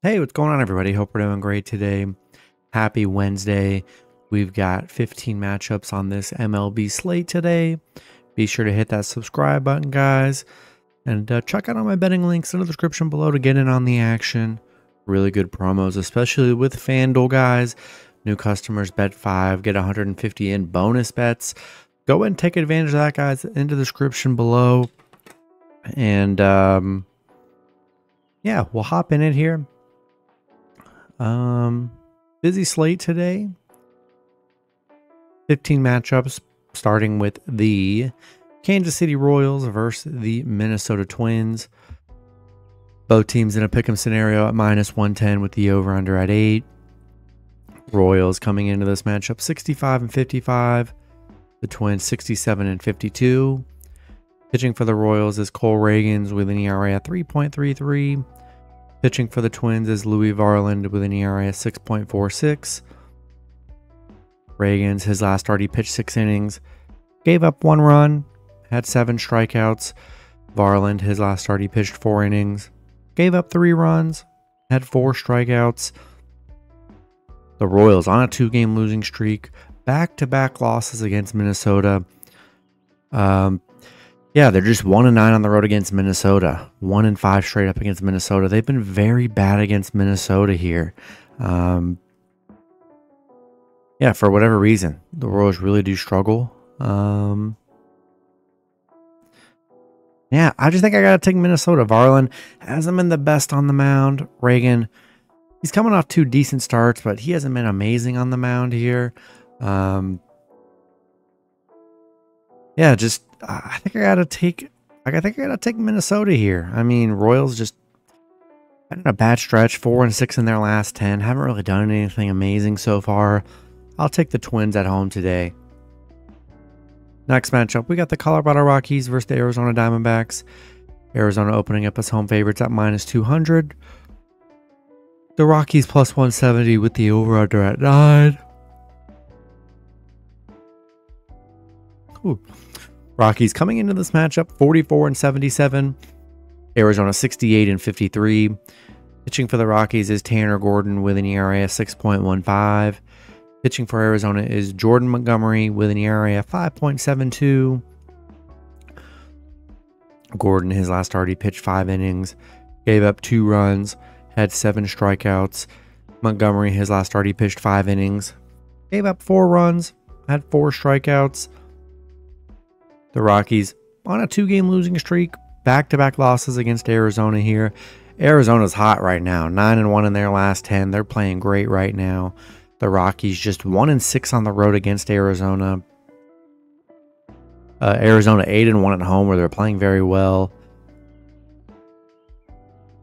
Hey, what's going on, everybody? Hope we're doing great today. Happy Wednesday. We've got 15 matchups on this MLB slate today. Be sure to hit that subscribe button, guys. And check out all my betting links in the description below to get in on the action. Really good promos, especially with FanDuel, guys. New customers bet 5, get 150 in bonus bets. Go ahead and take advantage of that, guys, in the description below. And yeah, we'll hop in it here. Busy slate today. 15 matchups, starting with the Kansas City Royals versus the Minnesota Twins. Both teams in a pick'em scenario at -110 with the over-under at 8. Royals coming into this matchup 65 and 55. The Twins 67 and 52. Pitching for the Royals is Cole Ragans with an ERA at 3.33. Pitching for the Twins is Louis Varland with an ERA of 6.46. Ragans, his last start, he pitched 6 innings, gave up 1 run, had 7 strikeouts. Varland, his last start, he pitched 4 innings, gave up 3 runs, had 4 strikeouts. The Royals on a 2-game losing streak, back-to-back losses against Minnesota. Yeah, they're just 1-9 on the road against Minnesota. 1-5 straight up against Minnesota. They've been very bad against Minnesota here. Yeah, for whatever reason, the Royals really do struggle. Yeah, I just think I got to take Minnesota. Varland hasn't been the best on the mound. Reagan, he's coming off 2 decent starts, but he hasn't been amazing on the mound here. Yeah, just I think I gotta take Minnesota here. I mean, Royals just had a bad stretch, 4-6 in their last 10. Haven't really done anything amazing so far. I'll take the Twins at home today. Next matchup, we got the Colorado Rockies versus the Arizona Diamondbacks. Arizona opening up as home favorites at -200. The Rockies +170 with the over/under at 9. Ooh. Rockies coming into this matchup 44 and 77. Arizona 68 and 53. Pitching for the Rockies is Tanner Gordon with an ERA of 6.15. Pitching for Arizona is Jordan Montgomery with an ERA of 5.72. Gordon, his last start, he pitched 5 innings, gave up 2 runs, had 7 strikeouts. Montgomery, his last start, he pitched 5 innings, gave up 4 runs, had 4 strikeouts. The Rockies on a 2-game losing streak, back-to-back losses against Arizona here. Arizona's hot right now, 9-1 in their last 10. They're playing great right now. The Rockies just 1-6 on the road against Arizona. Arizona 8-1 at home, where they're playing very well.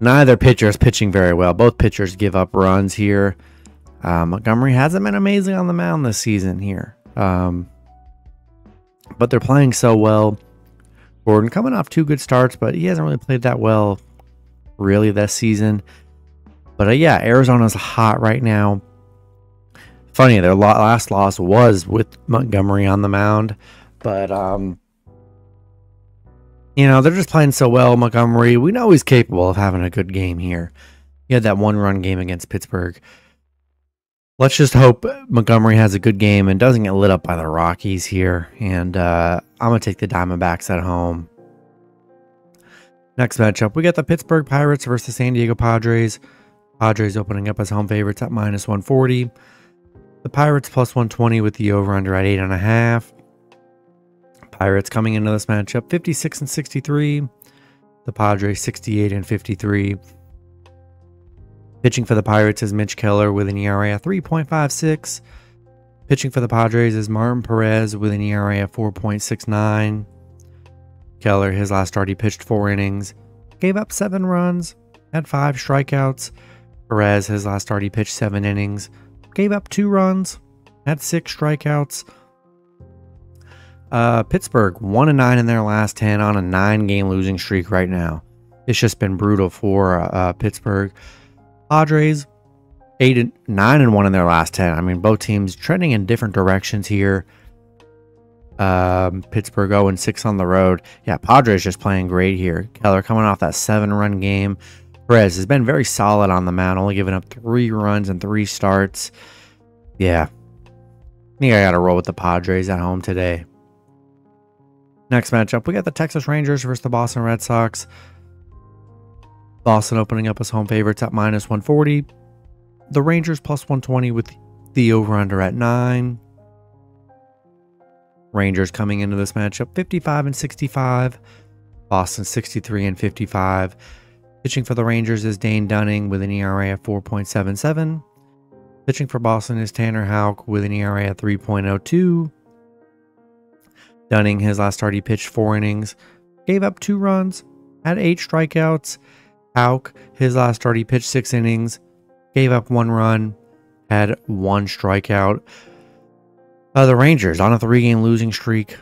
Neither pitcher is pitching very well. Both pitchers give up runs here. Montgomery hasn't been amazing on the mound this season here. But they're playing so well. Gordon coming off 2 good starts, but he hasn't really played that well really this season. But yeah, Arizona's hot right now. Funny, their last loss was with Montgomery on the mound. But, you know, they're just playing so well. Montgomery, we know he's capable of having a good game here. He had that 1-run game against Pittsburgh. Let's just hope Montgomery has a good game and doesn't get lit up by the Rockies here. And I'm going to take the Diamondbacks at home. Next matchup, we got the Pittsburgh Pirates versus the San Diego Padres. Padres opening up as home favorites at -140. The Pirates +120 with the over/under at 8.5. Pirates coming into this matchup 56 and 63. The Padres 68 and 53. Pitching for the Pirates is Mitch Keller with an ERA of 3.56. Pitching for the Padres is Martin Perez with an ERA of 4.69. Keller, his last start, he pitched 4 innings, gave up 7 runs, had 5 strikeouts. Perez, his last start, he pitched 7 innings, gave up 2 runs, had 6 strikeouts. Pittsburgh 1-9 in their last 10 on a 9-game losing streak right now. It's just been brutal for Pittsburgh. Padres 9-1 in their last 10. I mean, both teams trending in different directions here. Pittsburgh 0-6 on the road. Yeah, Padres just playing great here. Keller coming off that 7-run game. Perez has been very solid on the mound, only giving up 3 runs in 3 starts. Yeah, I think I got to roll with the Padres at home today. Next matchup, we got the Texas Rangers versus the Boston Red Sox. Boston opening up as home favorites at -140. The Rangers +120 with the over-under at 9. Rangers coming into this matchup 55-65. Boston 63-55. Pitching for the Rangers is Dane Dunning with an ERA of 4.77. Pitching for Boston is Tanner Houck with an ERA of 3.02. Dunning, his last start, he pitched 4 innings, gave up 2 runs, had 8 strikeouts. Houck, his last start, he pitched 6 innings, gave up 1 run, had 1 strikeout. The Rangers on a 3-game losing streak.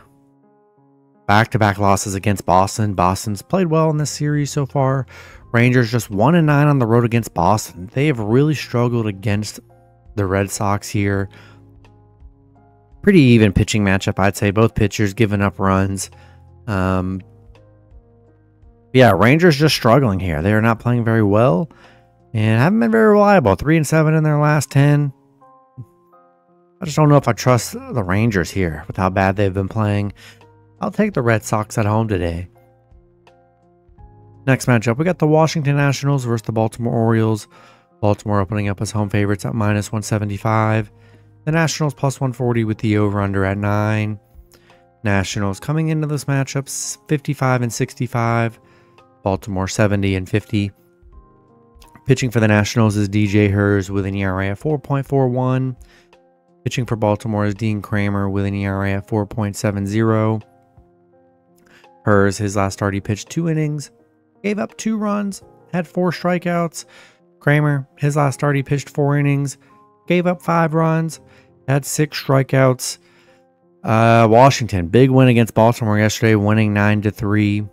Back-to-back losses against Boston. Boston's played well in this series so far. Rangers just 1-9 on the road against Boston. They have really struggled against the Red Sox here. Pretty even pitching matchup, I'd say. Both pitchers giving up runs. Yeah, Rangers just struggling here. They are not playing very well and haven't been very reliable. 3-7 in their last 10. I just don't know if I trust the Rangers here with how bad they've been playing. I'll take the Red Sox at home today. Next matchup, we got the Washington Nationals versus the Baltimore Orioles. Baltimore opening up as home favorites at -175. The Nationals +140 with the over-under at 9. Nationals coming into this matchup 55-65. Baltimore 70-50. Pitching for the Nationals is DJ Hurst with an ERA of 4.41. Pitching for Baltimore is Dean Kramer with an ERA of 4.70. Hurst, his last start, he pitched 2 innings, gave up 2 runs, had 4 strikeouts. Kramer, his last start, he pitched 4 innings, gave up 5 runs, had 6 strikeouts. Washington, big win against Baltimore yesterday, winning 9-3.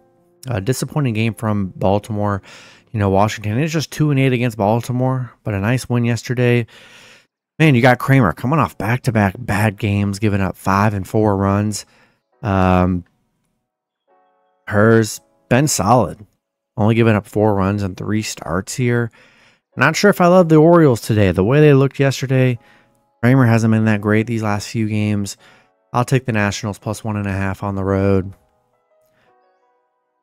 Disappointing game from Baltimore. You know, Washington is just 2-8 against Baltimore, but a nice win yesterday. Man, you got Kramer coming off back-to-back bad games, giving up 5 and 4 runs. Hers been solid, only giving up 4 runs in 3 starts here. Not sure if I love the Orioles today. The way they looked yesterday, Kramer hasn't been that great these last few games. I'll take the Nationals +1.5 on the road.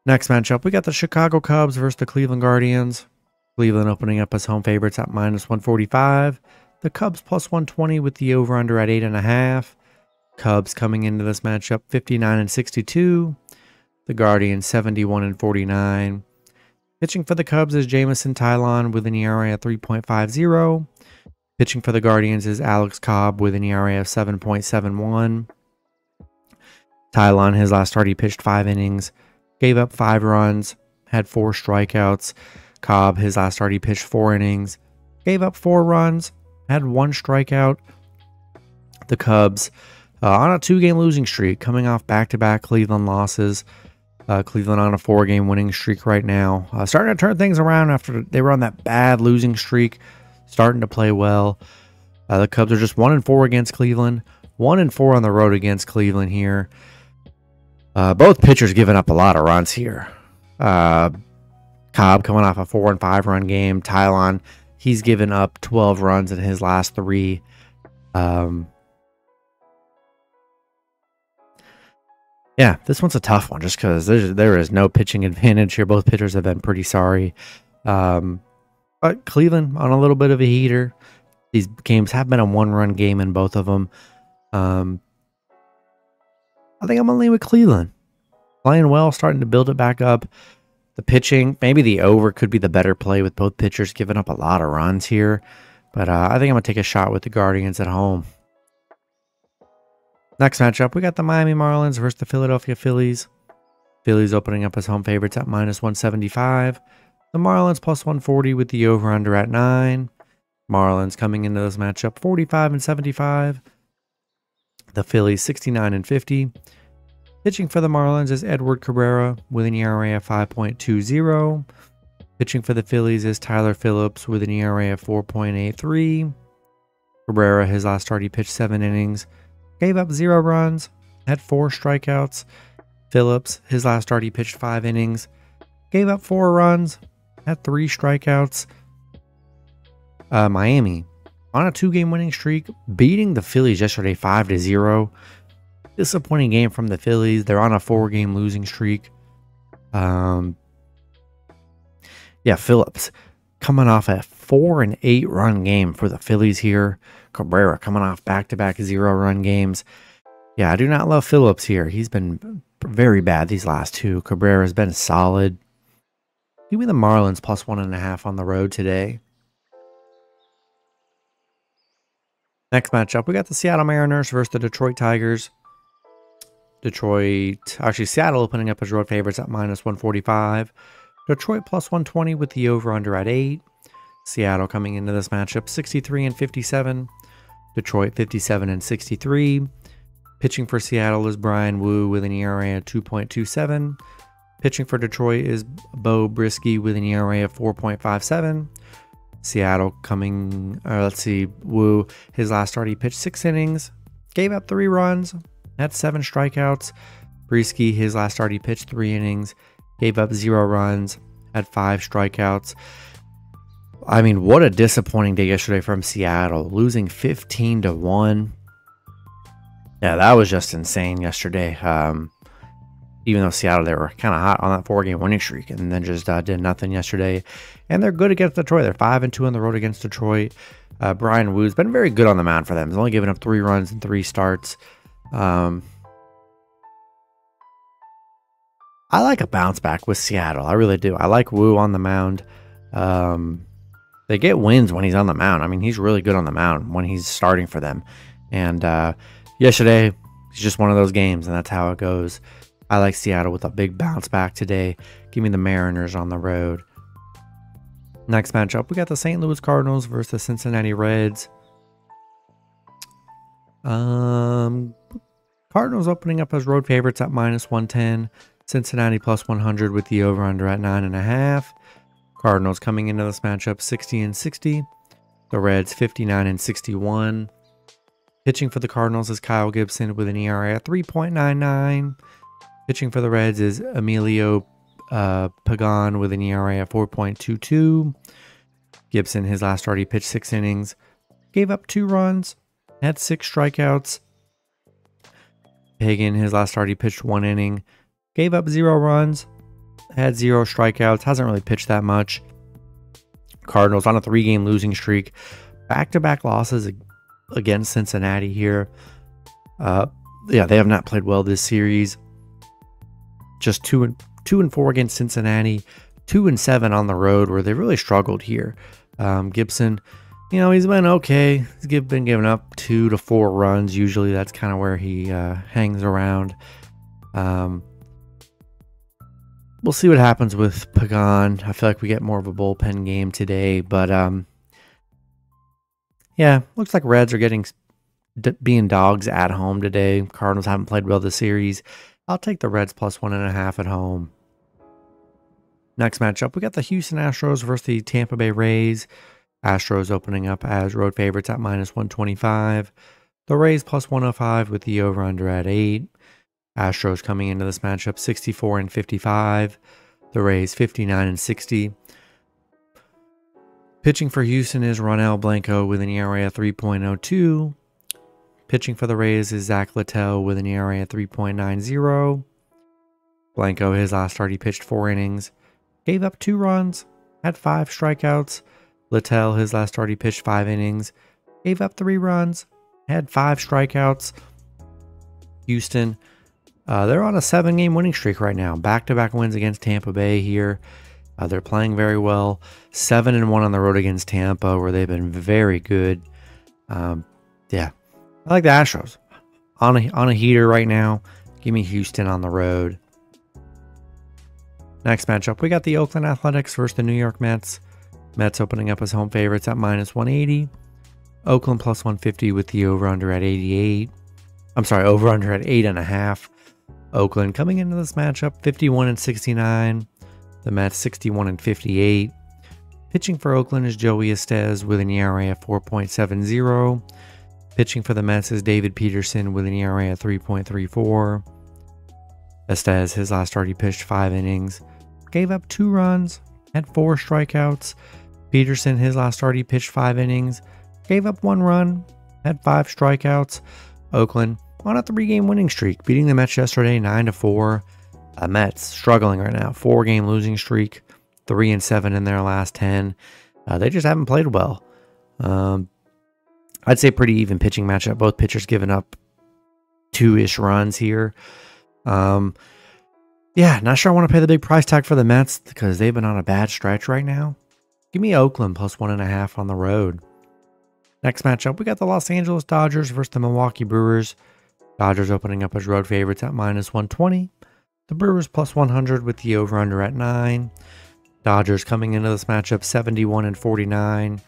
Next matchup, we got the Chicago Cubs versus the Cleveland Guardians. Cleveland opening up as home favorites at -145. The Cubs +120 with the over-under at 8.5. Cubs coming into this matchup 59-62. The Guardians 71-49. Pitching for the Cubs is Jamison Tylon with an ERA of 3.50. Pitching for the Guardians is Alex Cobb with an ERA of 7.71. Tylon, his last start, he pitched 5 innings, gave up 5 runs, had 4 strikeouts. Cobb, his last start, he pitched 4 innings, gave up 4 runs, had 1 strikeout. The Cubs on a 2-game losing streak, coming off back-to-back Cleveland losses. Cleveland on a 4-game winning streak right now. Starting to turn things around after they were on that bad losing streak. Starting to play well. The Cubs are just 1-4 against Cleveland. 1-4 on the road against Cleveland here. Both pitchers giving up a lot of runs here. Cobb coming off a 4 and 5 run game. Tylon, he's given up 12 runs in his last 3. Yeah, this one's a tough one just because there is no pitching advantage here. Both pitchers have been pretty sorry. But Cleveland on a little bit of a heater. These games have been a 1-run game in both of them. I think I'm going to lean with Cleveland. Playing well, starting to build it back up. The pitching, maybe the over could be the better play with both pitchers giving up a lot of runs here. But I think I'm going to take a shot with the Guardians at home. Next matchup, we got the Miami Marlins versus the Philadelphia Phillies. Phillies opening up as home favorites at -175. The Marlins +140 with the over-under at 9. Marlins coming into this matchup 45-75. The Phillies 69-50. Pitching for the Marlins is Edward Cabrera with an ERA of 5.20. Pitching for the Phillies is Tyler Phillips with an ERA of 4.83. Cabrera, his last start, he pitched 7 innings, gave up 0 runs, had 4 strikeouts. Phillips, his last start, he pitched 5 innings, gave up 4 runs, had 3 strikeouts. Miami on a 2-game winning streak, beating the Phillies yesterday 5-0. Disappointing game from the Phillies. They're on a 4-game losing streak. Yeah, Phillips coming off a 4 and 8 run game for the Phillies here. Cabrera coming off back-to-back 0-run games. Yeah, I do not love Phillips here. He's been very bad these last 2. Cabrera has been solid. Give me the Marlins plus 1.5 on the road today. Next matchup, we got the Seattle Mariners versus the Detroit Tigers. Seattle opening up as road favorites at -145. Detroit plus 120 with the over-under at 8. Seattle coming into this matchup 63-57. Detroit 57-63. Pitching for Seattle is Brian Wu with an ERA of 2.27. Pitching for Detroit is Bo Brisky with an ERA of 4.57. Seattle coming, Wu, his last start he pitched 6 innings, gave up 3 runs, had 7 strikeouts. Brisky, his last start he pitched 3 innings, gave up 0 runs, had 5 strikeouts. I mean, what a disappointing day yesterday from Seattle, losing 15-1. Yeah, that was just insane yesterday. Even though Seattle, they were kind of hot on that 4-game winning streak and then just did nothing yesterday. And they're good against Detroit. They're 5-2 on the road against Detroit. Brian Wu's been very good on the mound for them. He's only given up 3 runs in 3 starts. I like a bounce back with Seattle. I really do. I like Wu on the mound. They get wins when he's on the mound. I mean, he's really good on the mound when he's starting for them. And yesterday, it's just one of those games, and that's how it goes. I like Seattle with a big bounce back today. Give me the Mariners on the road. Next matchup, we got the St. Louis Cardinals versus the Cincinnati Reds. Cardinals opening up as road favorites at -110. Cincinnati plus 100 with the over-under at 9.5. Cardinals coming into this matchup 60-60. The Reds 59-61. Pitching for the Cardinals is Kyle Gibson with an ERA at 3.99. Pitching for the Reds is Emilio Pagan with an ERA of 4.22. Gibson, his last start, he pitched 6 innings, gave up 2 runs, had 6 strikeouts. Pagan, his last start, he pitched 1 inning, gave up 0 runs, had 0 strikeouts, hasn't really pitched that much. Cardinals on a 3-game losing streak, back-to-back losses against Cincinnati here. Yeah, they have not played well this series. Just 2-4 against Cincinnati, 2-7 on the road where they really struggled here. Gibson, you know, he's been okay. He's been giving up 2 to 4 runs. Usually that's kind of where he hangs around. We'll see what happens with Pagan. I feel like we get more of a bullpen game today, but yeah, looks like Reds are being dogs at home today. Cardinals haven't played well this series. I'll take the Reds plus 1.5 at home. Next matchup, we got the Houston Astros versus the Tampa Bay Rays. Astros opening up as road favorites at -125. The Rays plus 105 with the over-under at 8. Astros coming into this matchup 64-55. The Rays 59-60. Pitching for Houston is Ronel Blanco with an ERA of 3.02. Pitching for the Rays is Zach Littell with an ERA of 3.90. Blanco, his last start, he pitched 4 innings, gave up 2 runs, had 5 strikeouts. Littell, his last start, he pitched 5 innings, gave up 3 runs, had 5 strikeouts. Houston, they're on a 7-game winning streak right now. Back-to-back wins against Tampa Bay here. They're playing very well. 7-1 on the road against Tampa, where they've been very good. Yeah, I like the Astros on a heater right now. Give me Houston on the road. Next matchup, we got the Oakland Athletics versus the New York Mets. Mets opening up as home favorites at -180. Oakland plus 150 with the over-under at 88. I'm sorry, over-under at 8.5. Oakland coming into this matchup 51-69. The Mets 61-58. Pitching for Oakland is Joey Estes with an ERA of 4.70. Pitching for the Mets is David Peterson with an ERA of 3.34. Estes, his last start, he pitched 5 innings, gave up 2 runs, had 4 strikeouts. Peterson, his last start, he pitched 5 innings, gave up 1 run, had 5 strikeouts. Oakland on a 3-game winning streak, beating the Mets yesterday 9-4. Mets struggling right now, 4-game losing streak, 3-7 in their last 10. They just haven't played well. I'd say pretty even pitching matchup. Both pitchers giving up 2-ish runs here. Yeah, not sure I want to pay the big price tag for the Mets because they've been on a bad stretch right now. Give me Oakland plus 1.5 on the road. Next matchup, we got the Los Angeles Dodgers versus the Milwaukee Brewers. Dodgers opening up as road favorites at -120. The Brewers plus 100 with the over-under at 9. Dodgers coming into this matchup 71-49.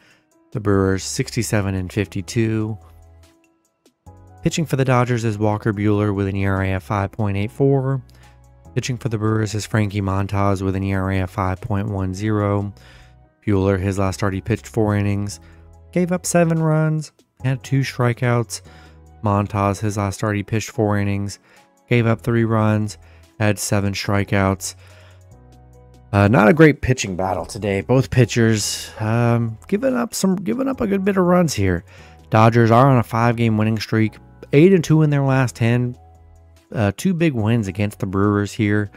The Brewers 67-52. Pitching for the Dodgers is Walker Buehler with an ERA of 5.84. Pitching for the Brewers is Frankie Montas with an ERA of 5.10. Buehler, his last start, he pitched 4 innings, gave up 7 runs, had 2 strikeouts. Montas, his last start, he pitched 4 innings, gave up 3 runs, had 7 strikeouts. Not a great pitching battle today. Both pitchers giving up a good bit of runs here. Dodgers are on a 5-game winning streak, 8-2 in their last 10. 2 big wins against the Brewers here.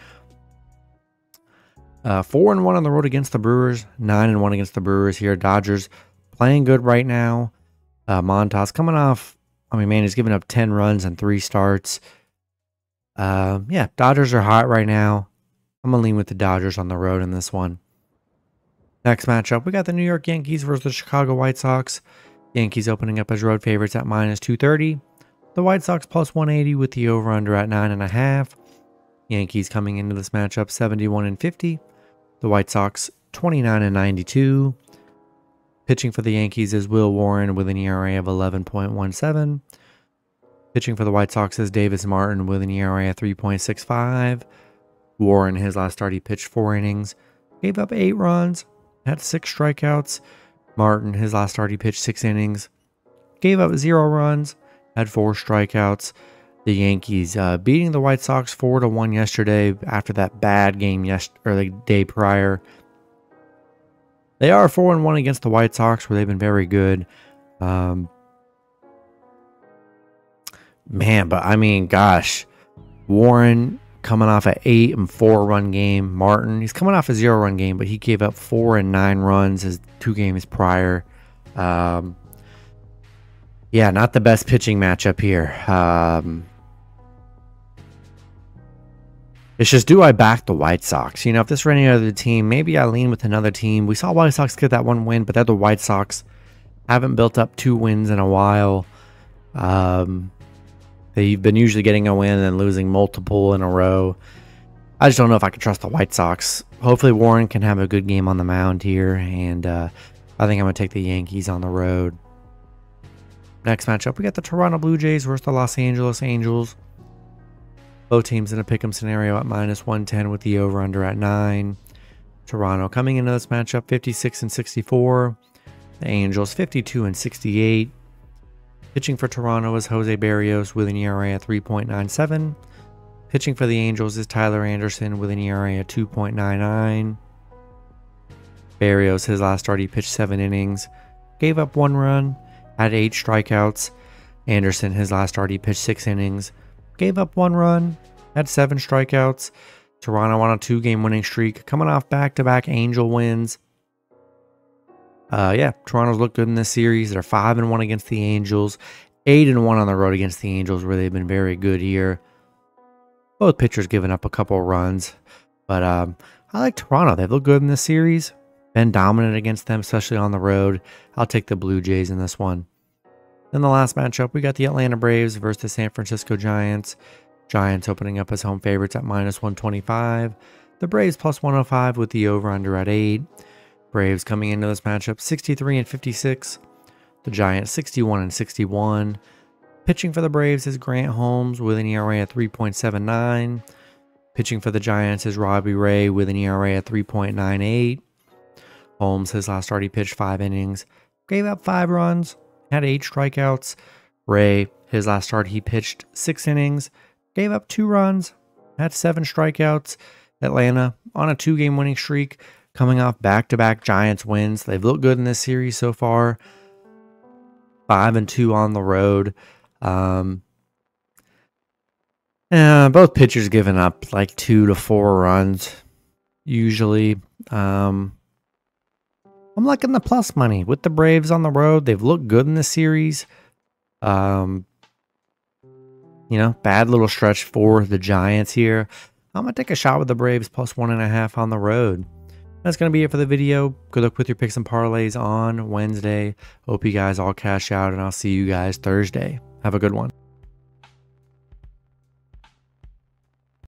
4-1 on the road against the Brewers, 9-1 against the Brewers here. Dodgers playing good right now. Montas coming off, he's giving up 10 runs and 3 starts. Yeah, Dodgers are hot right now. I'm going to lean with the Dodgers on the road in this one. Next matchup, we got the New York Yankees versus the Chicago White Sox. Yankees opening up as road favorites at -230. The White Sox plus 180 with the over-under at 9.5. Yankees coming into this matchup 71-50. The White Sox 29-92. Pitching for the Yankees is Will Warren with an ERA of 11.17. Pitching for the White Sox is Davis Martin with an ERA of 3.65. Warren, his last start, he pitched 4 innings, gave up 8 runs, had 6 strikeouts. Martin, his last start, he pitched 6 innings, gave up 0 runs, had 4 strikeouts. The Yankees beating the White Sox 4-1 yesterday after that bad game the day prior. They are 4-1 against the White Sox, where they've been very good. Man, but gosh, Warren coming off an 8 and 4 run game. Martin, he's coming off a 0 run game, but he gave up 4 and 9 runs his 2 games prior. Yeah, not the best pitching matchup here. It's just, do I back the White Sox? If this were any other team, maybe I lean with another team. We saw White Sox get that 1 win, but they're the White Sox. Haven't built up 2 wins in a while. They've been usually getting a win and then losing multiple in a row. I just don't know if I can trust the White Sox. Hopefully Warren can have a good game on the mound here, and I think I'm going to take the Yankees on the road. Next matchup, we got the Toronto Blue Jays versus the Los Angeles Angels. Both teams in a pick'em scenario at -110 with the over-under at 9. Toronto coming into this matchup 56-64. The Angels 52-68. Pitching for Toronto is Jose Barrios with an ERA at 3.97. Pitching for the Angels is Tyler Anderson with an ERA at 2.99. Barrios, his last start, he pitched 7 innings, gave up 1 run, had 8 strikeouts. Anderson, his last start, he pitched 6 innings, gave up 1 run, had 7 strikeouts. Toronto on a 2-game winning streak, coming off back-to-back Angel wins. Yeah, Toronto's looked good in this series. They're 5-1 against the Angels, 8-1 on the road against the Angels, where they've been very good here. Both pitchers giving up a couple runs, but I like Toronto. They've looked good in this series, been dominant against them, especially on the road. I'll take the Blue Jays in this one. Then the last matchup, we got the Atlanta Braves versus the San Francisco Giants. Giants opening up as home favorites at -125. The Braves plus 105 with the over-under at 8. Braves coming into this matchup 63-56. The Giants 61-61. Pitching for the Braves is Grant Holmes with an ERA at 3.79. Pitching for the Giants is Robbie Ray with an ERA at 3.98. Holmes, his last start, he pitched 5 innings, gave up 5 runs, had 8 strikeouts. Ray, his last start, he pitched 6 innings, gave up 2 runs, had 7 strikeouts. Atlanta on a 2-game winning streak, coming off back-to-back Giants wins. They've looked good in this series so far. 5-2 on the road. Both pitchers giving up like 2 to 4 runs usually. I'm liking the plus money with the Braves on the road. They've looked good in this series. Bad little stretch for the Giants here. I'm going to take a shot with the Braves plus 1.5 on the road. That's going to be it for the video. Good luck with your picks and parlays on Wednesday. Hope you guys all cash out, and I'll see you guys Thursday. Have a good one.